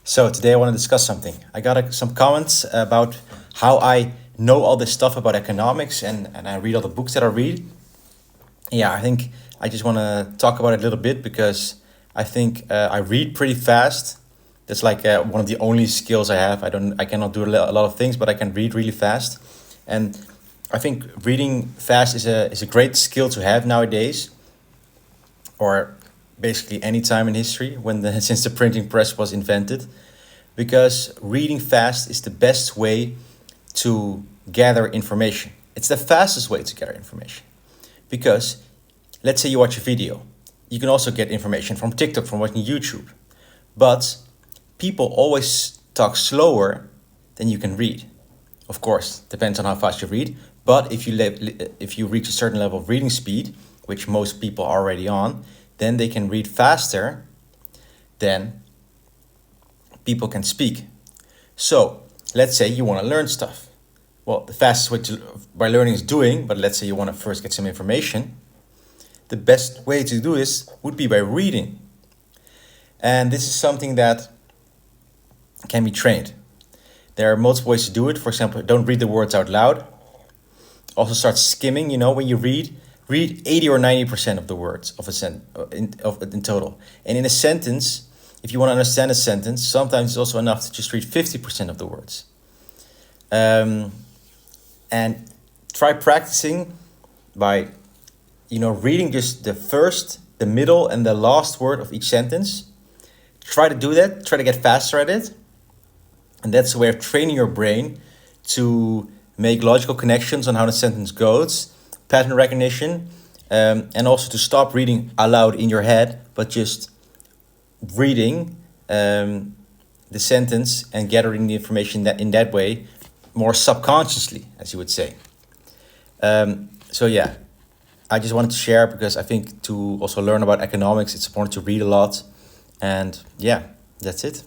So today I want to discuss something. I got some comments about how I know all this stuff about economics and I read all the books that I read. Yeah, I think I just want to talk about it a little bit because I think I read pretty fast. That's like one of the only skills I have. I cannot do a lot of things, but I can read really fast. And I think reading fast is a great skill to have nowadays, or basically any time in history when since the printing press was invented, because reading fast is the best way to gather information. It's the fastest way to gather information because let's say you watch a video, you can also get information from TikTok, from watching YouTube, but people always talk slower than you can read. Of course, depends on how fast you read, but if you reach a certain level of reading speed, which most people are already on, then they can read faster than people can speak. So let's say you want to learn stuff. Well, the fastest way by learning is doing, but let's say you want to first get some information. The best way to do this would be by reading. And this is something that can be trained. There are multiple ways to do it. For example, don't read the words out loud. Also start skimming, when you read 80 or 90% of the words of in total. And in a sentence, if you want to understand a sentence, sometimes it's also enough to just read 50% of the words. And try practicing by, reading just the first, the middle, and the last word of each sentence. Try to do that. Try to get faster at it. And that's a way of training your brain to make logical connections on how the sentence goes, pattern recognition, and also to stop reading aloud in your head, but just reading the sentence and gathering the information that in that way, more subconsciously, as you would say. So yeah, I just wanted to share because I think to also learn about economics, it's important to read a lot. And yeah, that's it.